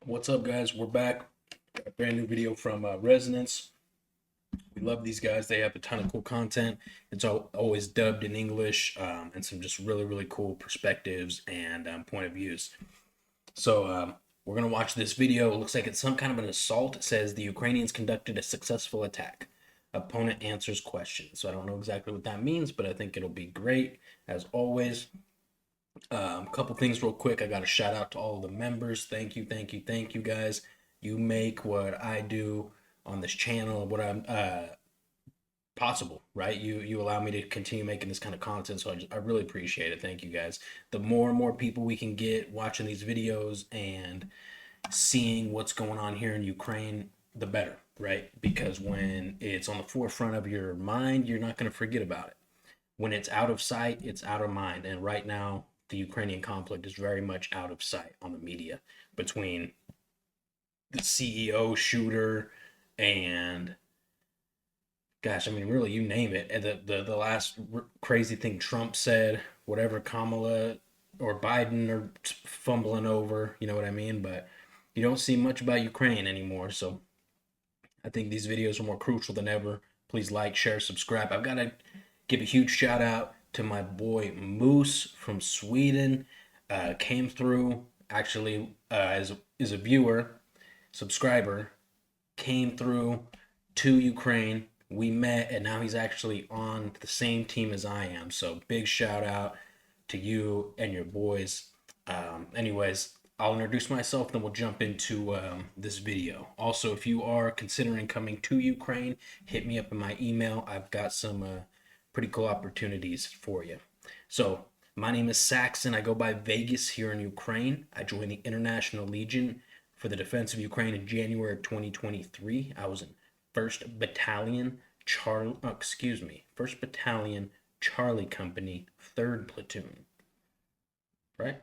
What's up, guys? We're back. Got a brand new video from Resonance. We love these guys. They have a ton of cool content. It's always dubbed in English and some just really cool perspectives and point of views. So we're going to watch this video. It looks like it's some kind of an assault. It says the Ukrainians conducted a successful attack. Opponent answers questions. So I don't know exactly what that means, but I think it'll be great as always. Couple things real quick. I got a shout out to all the members. Thank you guys. You make what I do on this channel, what I'm possible, right? You allow me to continue making this kind of content, so I really appreciate it. Thank you guys. The more and more people we can get watching these videos and seeing what's going on here in Ukraine, the better, right? Because when it's on the forefront of your mind, you're not going to forget about it. When it's out of sight, it's out of mind. And right now, the Ukrainian conflict is very much out of sight on the media between the CEO shooter and, gosh, I mean, really, you name it. And the last crazy thing Trump said, whatever Kamala or Biden are fumbling over, you know what I mean? But you don't see much about Ukraine anymore. So I think these videos are more crucial than ever. Please like, share, subscribe. I've got to give a huge shout out to my boy Moose from Sweden. Came through actually as a viewer, subscriber, came through to Ukraine. We met and now he's actually on the same team as I am. So big shout out to you and your boys. Anyways, I'll introduce myself, then we'll jump into this video. Also, if you are considering coming to Ukraine, hit me up in my email. I've got some pretty cool opportunities for you. So my name is Saxon. I go by Vegas here in Ukraine. I joined the International Legion for the defense of Ukraine in January of 2023. I was in 1st Battalion Charlie Company, 3rd Platoon. Right?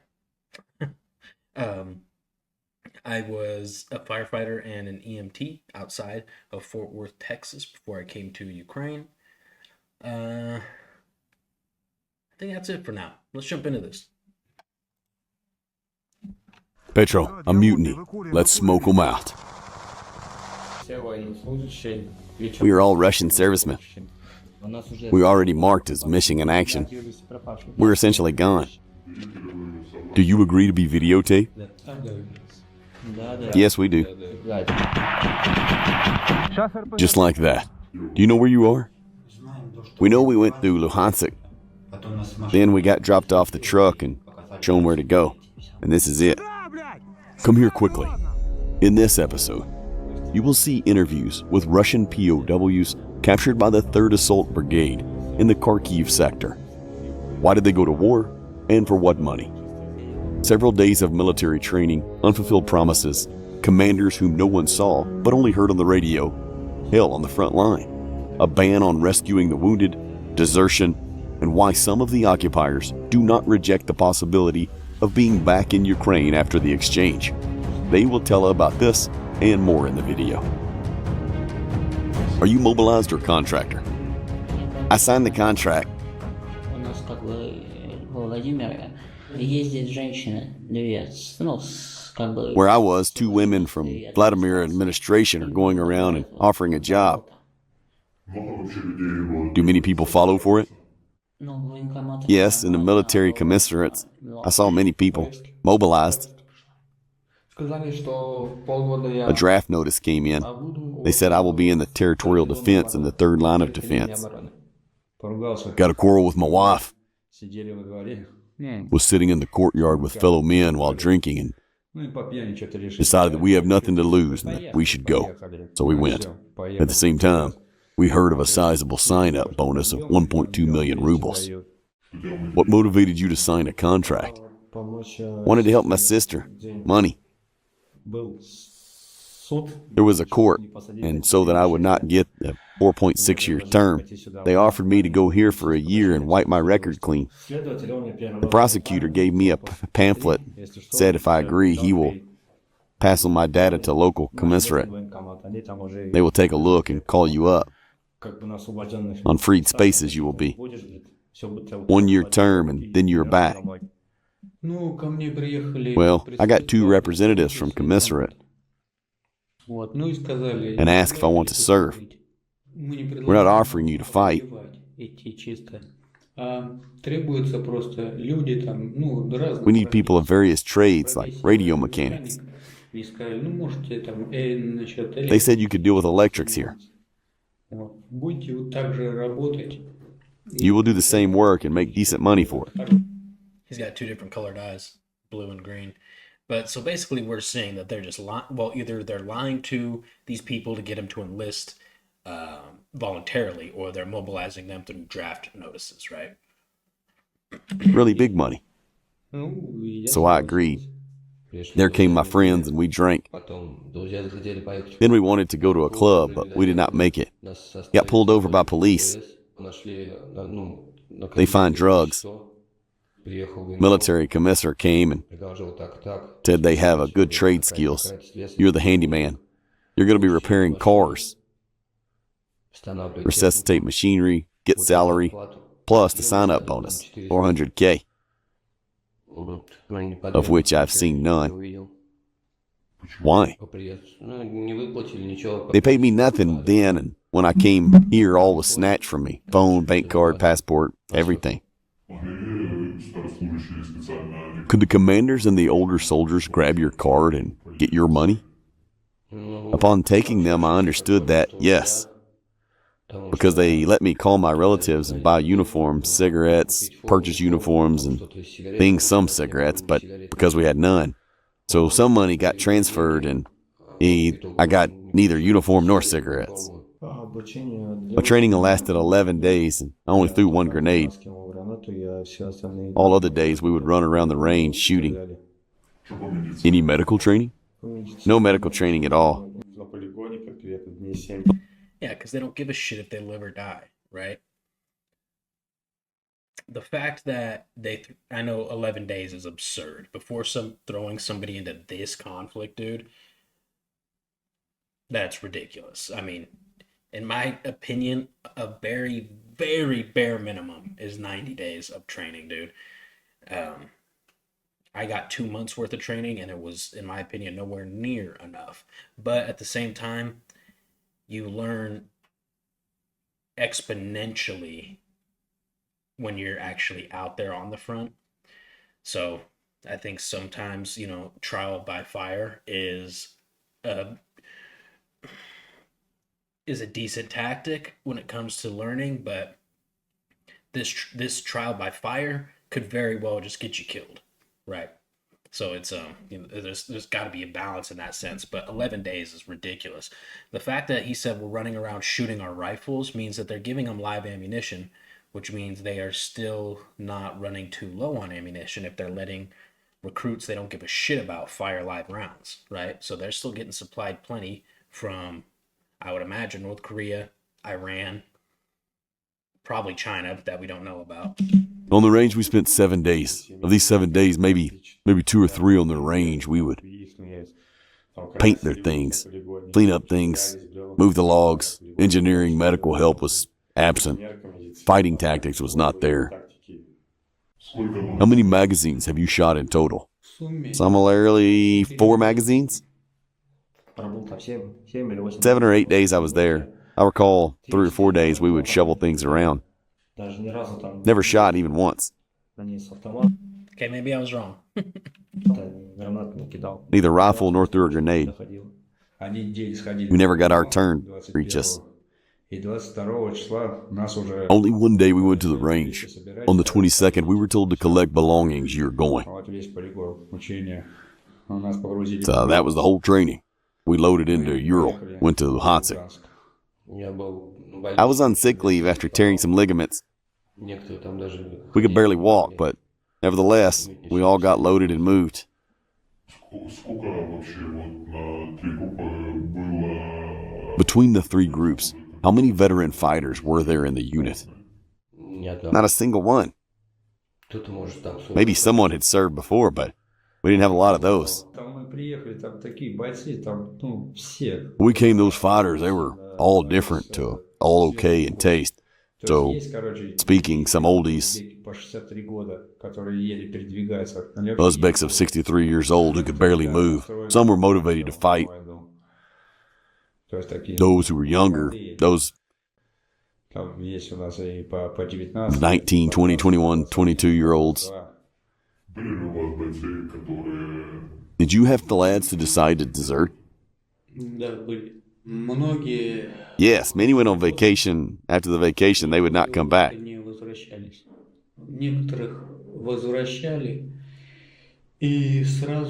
I was a firefighter and an EMT outside of Fort Worth, Texas before I came to Ukraine. I think that's it for now. Let's jump into this. Petro, a mutiny. Let's smoke them out. We are all Russian servicemen. We are already marked as missing in action. We're essentially gone. Do you agree to be videotaped? Yes, we do. Just like that. Do you know where you are? We know we went through Luhansk. Then we got dropped off the truck and shown where to go. And this is it. Come here quickly. In this episode, you will see interviews with Russian POWs captured by the 3rd Assault Brigade in the Kharkiv sector. Why did they go to war, and for what money? Several days of military training, unfulfilled promises, commanders whom no one saw but only heard on the radio, hell on the front line, a ban on rescuing the wounded, desertion, and why some of the occupiers do not reject the possibility of being back in Ukraine after the exchange. They will tell about this and more in the video. Are you mobilized or contractor? I signed the contract. Where I was, 2 women from Vladimir administration are going around and offering a job. Do many people follow for it? Yes, in the military commissariats, I saw many people mobilized. A draft notice came in. They said I will be in the territorial defense in the 3rd line of defense. Got a quarrel with my wife. Was sitting in the courtyard with fellow men while drinking and decided that we have nothing to lose and that we should go. So we went. At the same time, we heard of a sizable sign-up bonus of 1.2 million rubles. What motivated you to sign a contract? Wanted to help my sister. Money. There was a court, and so that I would not get a 4.6-year term, they offered me to go here for a year and wipe my record clean. The prosecutor gave me a pamphlet, said if I agree, he will pass on my data to local commissariat. They will take a look and call you up. On freed spaces you will be. 1-year term and then you're back. Ну, ко мне приехали Well, I got two представители representatives from правительства и commissariat команды. Вот, ну и сказали, and не asked if I want предлагали to тут serve. служить. Мы не We're not предлагаем offering you to fight. воевать, идти чисто. А требуются просто люди там, ну, We разных need people of профессий. various trades like Профессия radio военный mechanics. механик. И сказали, ну, можете там, насчет They said you электрики could deal with electrics here. заниматься. Вот. Будете вот так же работать. You will do the same work and make decent money for it. He's got two different colored eyes, blue and green. But so basically, we're seeing that they're just well, either they're lying to these people to get them to enlist voluntarily, or they're mobilizing them through draft notices, right? Really big money. Ну, и я So I согласился. agreed. There came my friends and we drank. Then we wanted to go to a club, but we did not make it. Got pulled over by police. They find drugs. Military commissar came and said they have a good trade skills. You're the handyman. You're going to be repairing cars, resuscitate machinery, get salary, plus the sign-up bonus, $400K, of which I've seen none. Why? They paid me nothing then, and when I came here, all was snatched from me. Phone, bank card, passport, everything. Could the commanders and the older soldiers grab your card and get your money? Upon taking them, I understood that, yes, because they let me call my relatives and buy uniforms, cigarettes, purchase uniforms, and things, some cigarettes, but because we had none. So some money got transferred, and I got neither uniform nor cigarettes. My training lasted 11 days, and I only threw one grenade. All other days, we would run around the range shooting. Any medical training? No medical training at all. Yeah, because they don't give a shit if they live or die, right? The fact that I know 11 days is absurd. Before throwing somebody into this conflict, dude, that's ridiculous. I mean, in my opinion, a very, very bare minimum is 90 days of training, dude. I got 2 months worth of training, and it was, in my opinion, nowhere near enough. But at the same time, you learn exponentially when you're actually out there on the front. So I think sometimes, trial by fire is a decent tactic when it comes to learning, but this trial by fire could very well just get you killed, right? So it's there's got to be a balance in that sense, but 11 days is ridiculous. The fact that he said we're running around shooting our rifles means that they're giving them live ammunition, which means they are still not running too low on ammunition. If they're letting recruits they don't give a shit about fire live rounds, right? So they're still getting supplied plenty from, I would imagine, North Korea, Iran, probably China that we don't know about. On the range, we spent 7 days. Of these 7 days, maybe 2 or 3 on the range, we would paint their things, clean up things, move the logs. Engineering, medical help was absent. Fighting tactics was not there. How many magazines have you shot in total? Similarly, 4 magazines? 7 or 8 days I was there. I recall 3 or 4 days we would shovel things around. Never shot even once. Okay, maybe I was wrong. Neither rifle nor threw a grenade. We never got our turn to reach us. Only one day we went to the range. On the 22nd, we were told to collect belongings. You're going. So that was the whole training. We loaded into Ural, went to Luhansk. I was on sick leave after tearing some ligaments. We could barely walk, but nevertheless, we all got loaded and moved. Between the 3 groups, how many veteran fighters were there in the unit? Not a single one. Maybe someone had served before, but we didn't have a lot of those. When we came, those fighters, they were all different to all okay in taste. So, speaking some oldies, Uzbeks of 63 years old who could barely move. Some were motivated to fight. Those who were younger, those 19, 20, 21, 22-year-olds. Did you have the lads to decide to desert? Yes, many went on vacation. After the vacation, they would not come back.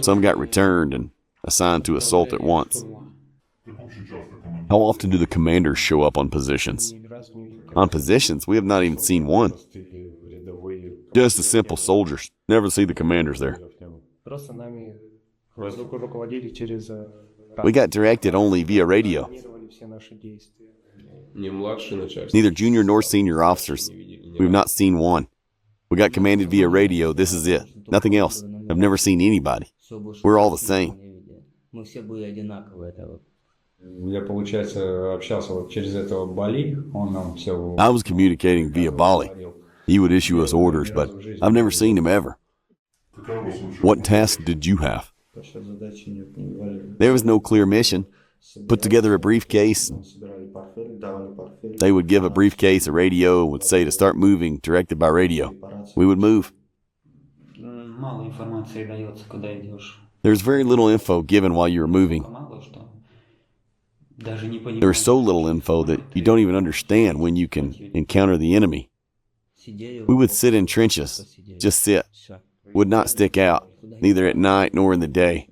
Some got returned and assigned to assault at once. How often do the commanders show up on positions? On positions, we have not even seen one. Just the simple soldiers. Never see the commanders there. We got directed only via radio. Neither junior nor senior officers. We've not seen one. We got commanded via radio. This is it. Nothing else. I've never seen anybody. We're all the same. I was communicating via Bali. He would issue us orders, but I've never seen him ever. What task did you have? There was no clear mission. Put together a briefcase. They would give a briefcase, a radio, and would say to start moving, directed by radio. We would move. There's very little info given while you were moving. There's so little info that you don't even understand when you can encounter the enemy. We would sit in trenches, just sit, would not stick out, neither at night nor in the day.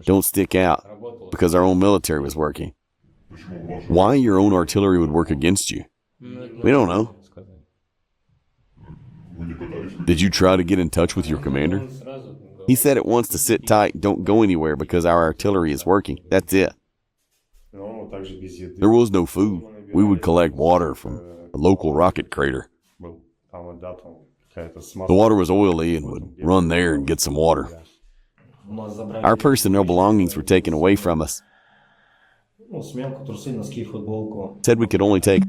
Don't stick out, because our own military was working. Why your own artillery would work against you? We don't know. Did you try to get in touch with your commander? He said at once to sit tight, don't go anywhere because our artillery is working. That's it. There was no food. We would collect water from a local rocket crater. The water was oily and would run there and get some water. Our personnel belongings were taken away from us. Said we could only take...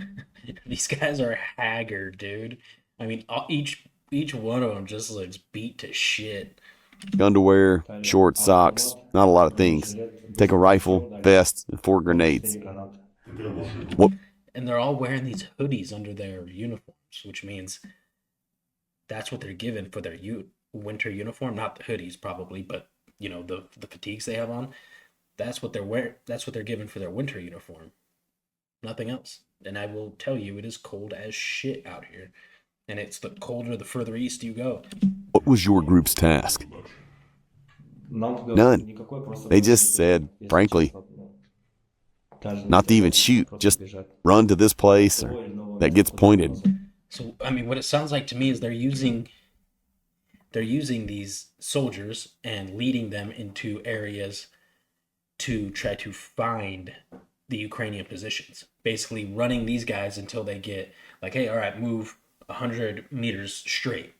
These guys are haggard, dude. I mean, each one of them just looks beat to shit. Underwear, shorts, socks, not a lot of things. Take a rifle, vest, and 4 grenades. What? And they're all wearing these hoodies under their uniforms, which means that's what they're given for their winter uniform. Not the hoodies, probably, but you know the fatigues they have on. That's what they're wearing. That's what they're given for their winter uniform. Nothing else. And I will tell you, it is cold as shit out here. And it's the colder the further east you go. What was your group's task? None. They just said, frankly, not to even shoot, just run to this place or that gets pointed. So, I mean, what it sounds like to me is they're using these soldiers and leading them into areas to try to find the Ukrainian positions. Basically running these guys until they get like, hey, all right, move 100 meters straight.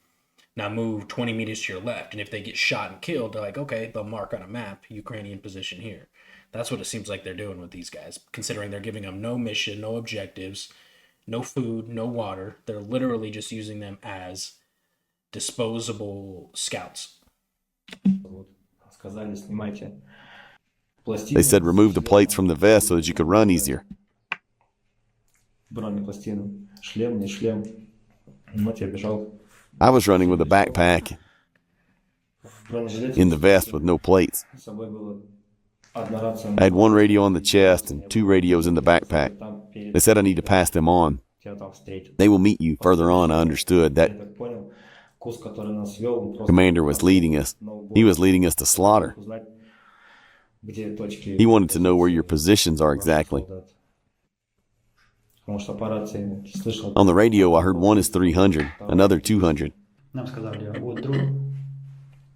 Now move 20 meters to your left. And if they get shot and killed, they're like, okay, they'll mark on a map, Ukrainian position here. That's what it seems like they're doing with these guys, considering they're giving them no mission, no objectives, no food, no water. They're literally just using them as disposable scouts. They said remove the plates from the vest so that you could run easier. I was running with a backpack in the vest with no plates. I had 1 radio on the chest and 2 radios in the backpack. They said I need to pass them on. They will meet you further on. I understood that commander was leading us. He was leading us to slaughter. He wanted to know where your positions are exactly. On the radio, I heard one is 300, another 200.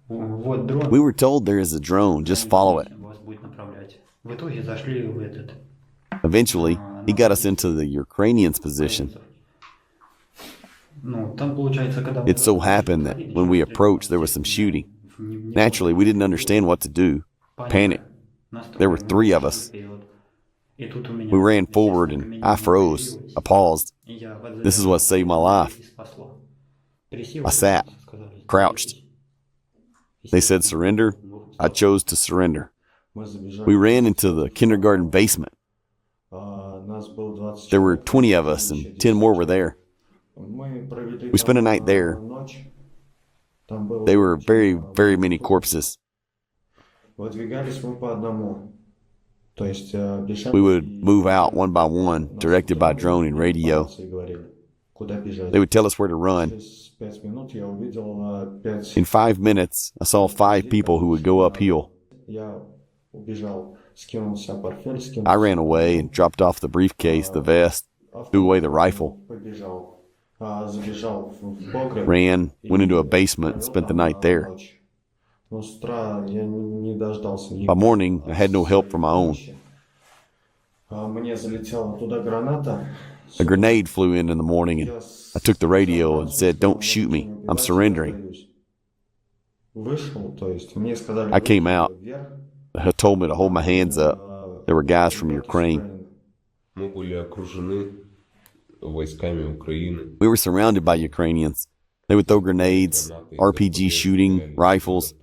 We were told there is a drone, just follow it. Eventually, he got us into the Ukrainians' position. It so happened that when we approached, there was some shooting. Naturally, we didn't understand what to do. Panic. There were 3 of us. И тут у меня, We ran forward естественно, and камень I не froze. шевелился. I paused. И я This is what saved my life. и спасло. Присел, I sat, сказали, crouched. They said surrender. I chose to surrender. We ran into the kindergarten basement. There were 20 of us and 10 more were there. We spent a night there. There were very, very many corpses. We would move out one by one, directed by drone and radio. They would tell us where to run. In 5 minutes, I saw 5 people who would go uphill. I ran away and dropped off the briefcase, the vest, threw away the rifle. Ran, went into a basement, and spent the night there. By morning, I had no help from my own. A grenade flew in the morning, and I took the radio and said, "Don't shoot me, I'm surrendering." I came out. They told me to hold my hands up. There were guys from Ukraine. We were surrounded by Ukrainians. They would throw grenades, RPG shooting, rifles.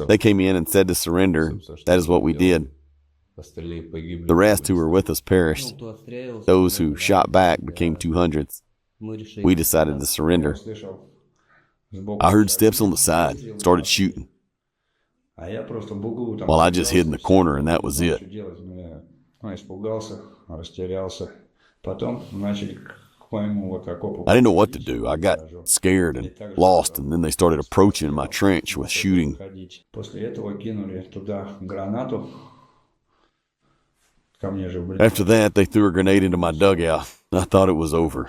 They came in and said to surrender. That is what we did. The rest who were with us perished. Those who shot back became 200s. We decided to surrender. I heard steps on the side, started shooting. Well, I just hid in the corner and that was it. I didn't know what to do. I got scared and lost, and then they started approaching my trench with shooting. After that, they threw a grenade into my dugout. I thought it was over.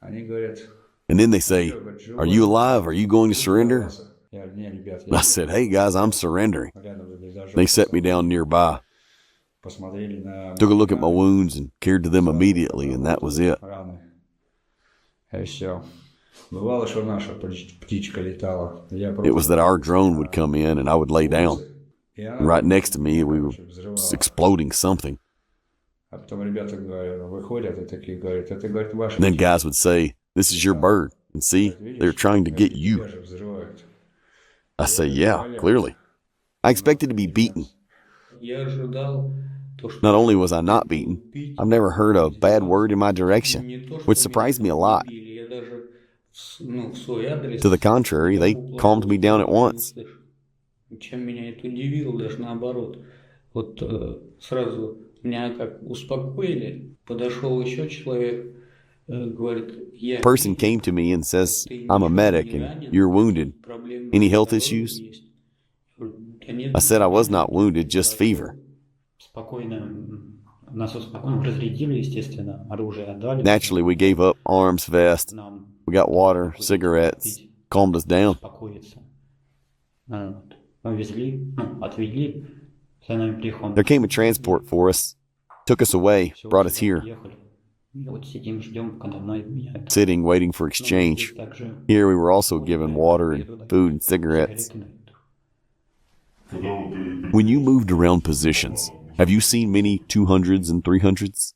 And then they say, "Are you alive? Are you going to surrender?" I said, "Hey guys, I'm surrendering." They set me down nearby. Took a look at my wounds and cared to them immediately, and that was it. It was that our drone would come in and I would lay down. And right next to me, we were exploding something. And then guys would say, "This is your bird. And see, they're trying to get you." I say, "Yeah, clearly." I expected to be beaten. Not only was I not beaten, I've never heard a bad word in my direction, which surprised me a lot. To the contrary, they calmed me down at once. A person came to me and says, "I'm a medic and you're wounded. Any health issues?" I said I was not wounded, just fever. Naturally, we gave up arms, vest. We got water, cigarettes, calmed us down. There came a transport for us, took us away, brought us here. Sitting, waiting for exchange. Here we were also given water and food and cigarettes. When you moved around positions, have you seen many 200s and 300s?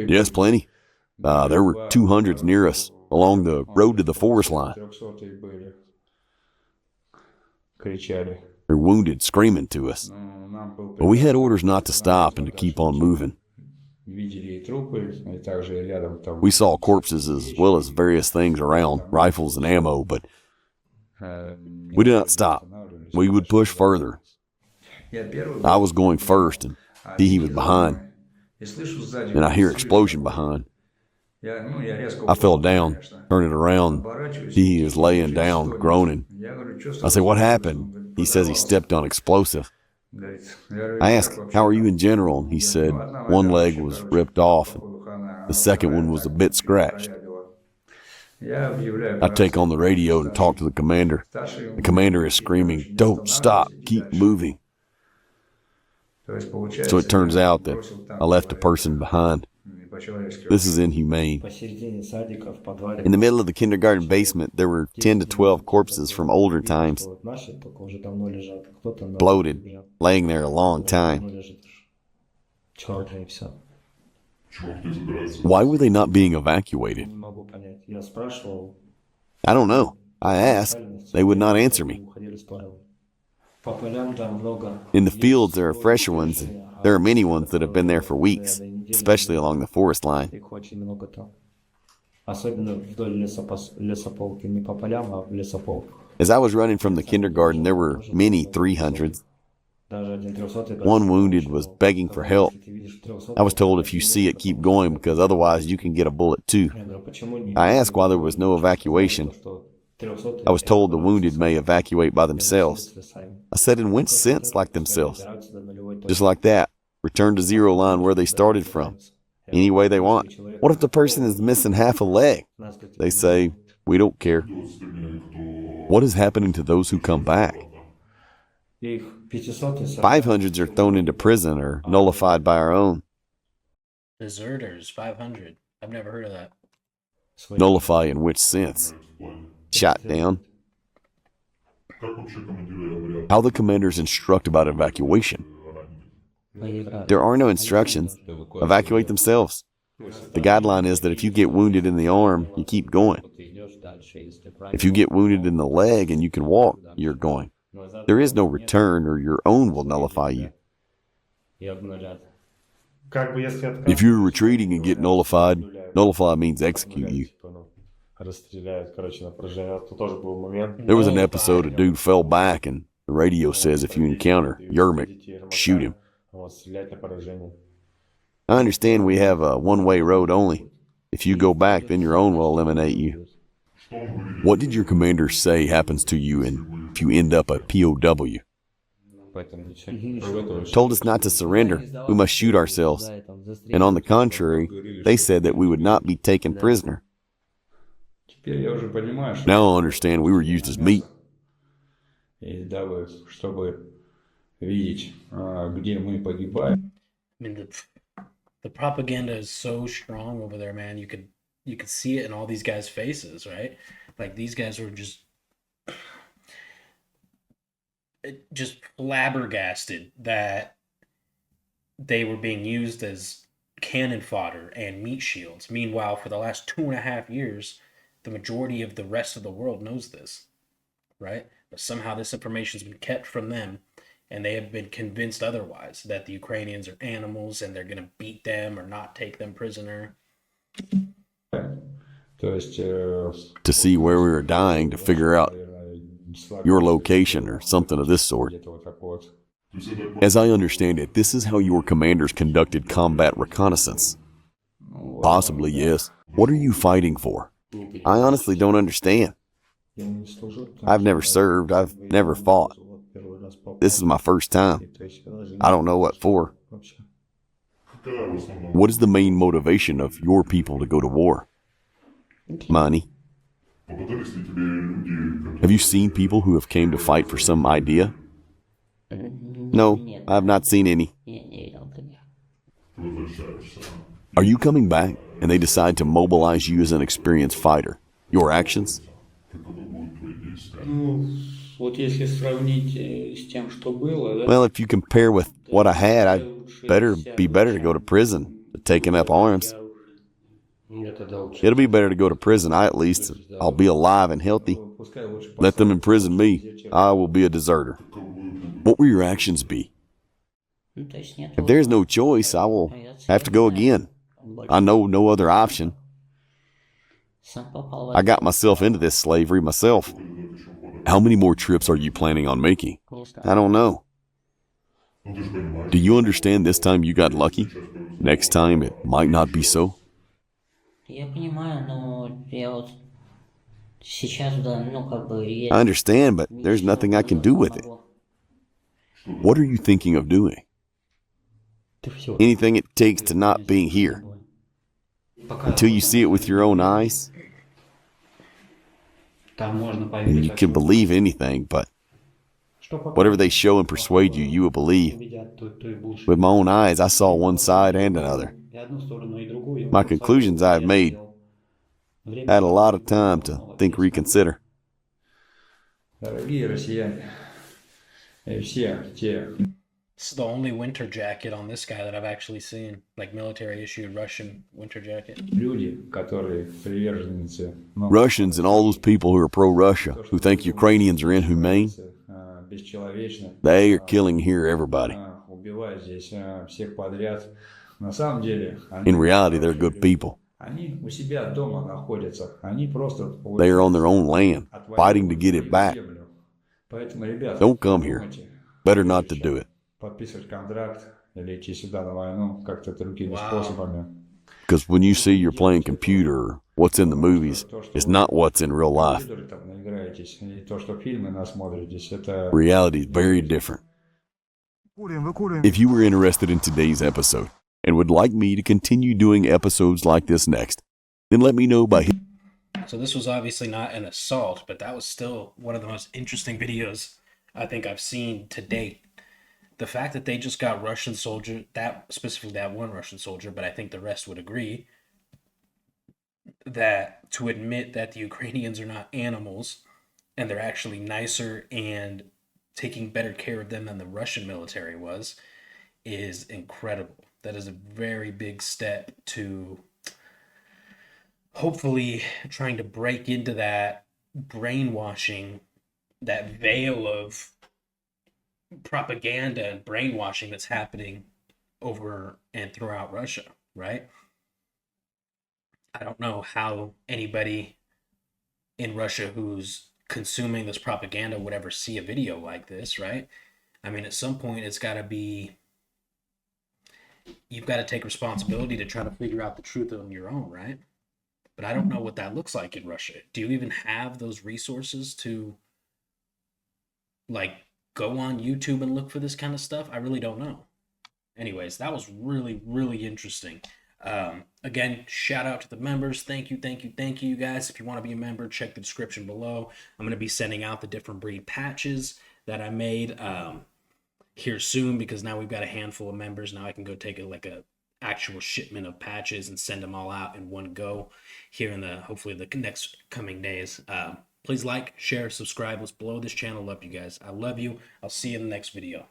Yes, plenty. There were 200s near us, along the road to the forest line. They're wounded, screaming to us. But we had orders not to stop and to keep on moving. We saw corpses as well as various things around, rifles and ammo, but we did not stop. We would push further. I was going first, and he was behind. And I hear explosion behind. I fell down, turning around. He is laying down, groaning. I say, "What happened?" He says he stepped on explosive. I asked, "How are you in general?" He said, "One leg was ripped off. The second one was a bit scratched." I take on the radio and talk to the commander. The commander is screaming, "Don't stop, keep moving." So it turns out that I left a person behind. This is inhumane. Посередине садика, в подвале. In the middle of the kindergarten basement, there were 10 to 12 corpses from older times, Вот наши только уже давно лежат. Кто-то на bloated, лежат. laying there a long Давно time. лежит. Черные все. Why were they not being evacuated? Не могу понять. Я спрашивал. I don't know. I asked. They would not answer me. Уходили с полем. По полям там много. In the fields, there are fresher ones, and there are many ones that have been there for weeks, especially along the forest line. Их очень много там. Особенно вдоль лесополки. Не по полям, а в лесополках. As I was running from the kindergarten, there were many 300s. Даже один 300-й. One wounded was begging for help. I was told if you see it, keep going, because otherwise you can get a bullet too. Я говорю, почему не? I asked why there was no evacuation. I was told the wounded may evacuate by themselves. I said, in which sense like themselves? Just like that. Return to zero line where they started from. Any way they want. What if the person is missing half a leg? They say, we don't care. What is happening to those who come back? 500s are thrown into prison or nullified by our own. Deserters, 500. I've never heard of that. Nullify in which sense? Shot down. How the commanders instruct about evacuation? There are no instructions. Evacuate themselves. The guideline is that if you get wounded in the arm, you keep going. If you get wounded in the leg and you can walk, you're going. There is no return, or your own will nullify you. If you're retreating and get nullified, nullify means execute you. There was an episode a dude fell back and the radio says if you encounter Yermak, shoot him. I understand we have a one-way road only. If you go back, then your own will eliminate you. What did your commander say happens to you if you end up a POW? Told us not to surrender. We must shoot ourselves. And on the contrary, they said that we would not be taken prisoner. Now I understand we were used as meat. I mean, the propaganda is so strong over there, man. You could see it in all these guys' faces, right? Like, these guys were just flabbergasted that they were being used as cannon fodder and meat shields. Meanwhile, for the last 2.5 years, the majority of the rest of the world knows this, right? But somehow this information has been kept from them, and they have been convinced otherwise, that the Ukrainians are animals and they're going to beat them or not take them prisoner. To see where we were dying, to figure out your location or something of this sort. As I understand it, this is how your commanders conducted combat reconnaissance. Possibly, yes. What are you fighting for? I honestly don't understand. I've never served. I've never fought. This is my first time. I don't know what for. What is the main motivation of your people to go to war? Money. Have you seen people who have came to fight for some idea? No, I have not seen any. Are you coming back and they decide to mobilize you as an experienced fighter? Your actions? Well, if you compare with what I had, I'd be better to go to prison than taking up arms. It'll be better to go to prison, at least. I'll be alive and healthy. Let them imprison me. I will be a deserter. What will your actions be? If there's no choice, I will have to go again. I know no other option. I got myself into this slavery myself. How many more trips are you planning on making? I don't know. Do you understand this time you got lucky? Next time it might not be so? I understand, but there's nothing I can do with it. What are you thinking of doing? Anything it takes to not being here. Until you see it with your own eyes. And you can believe anything, but whatever they show and persuade you, you will believe. With my own eyes, I saw one side and another. My conclusions I've made had a lot of time to think, reconsider. Дорогие россияне, и все те, This is the only winter jacket on this guy that I've actually seen, like military issued Russian winter jacket. люди, которые приверженцы, ну, Russians and all those people who are pro-Russia, who think Ukrainians are inhumane, бесчеловечно, they are killing here everybody. убивая здесь всех подряд. На самом деле, In reality, they're good people. они у себя дома находятся, они просто They are on their own land, fighting to get it back. землю. Поэтому, ребята, Don't come here. думайте, Better not to do it. подписывать контракт или идти сюда на войну как-то другими Wow. способами. Because when you see you're playing computer, what's in the movies is not what's in real life. Компьютеры там наиграетесь, и то, что фильмы насмотритесь, это Reality is very different. If you were interested in today's episode and would like me to continue doing episodes like this next, then let me know by So this was obviously not an assault, but that was still one of the most interesting videos I think I've seen to date. The fact that they just got Russian soldier, that specifically that one Russian soldier, but I think the rest would agree that to admit that the Ukrainians are not animals and they're actually nicer and taking better care of them than the Russian military was is incredible. That is a very big step to hopefully trying to break into that brainwashing, that veil of propaganda and brainwashing that's happening over and throughout Russia, right? I don't know how anybody in Russia who's consuming this propaganda would ever see a video like this, right? I mean, at some point, it's got to be, you've got to take responsibility to try to figure out the truth on your own, right? But I don't know what that looks like in Russia. Do you even have those resources to, like, go on YouTube and look for this kind of stuff? I really don't know. Anyways, that was really, really interesting. Again, shout out to the members. Thank you, you guys. If you want to be a member, check the description below. I'm going to be sending out the different breed patches that I made here soon, because now we've got a handful of members. Now I can go take a actual shipment of patches and send them all out in one go here in hopefully the next coming days. Please like, share, subscribe. Let's blow this channel up, you guys. I love you. I'll see you in the next video.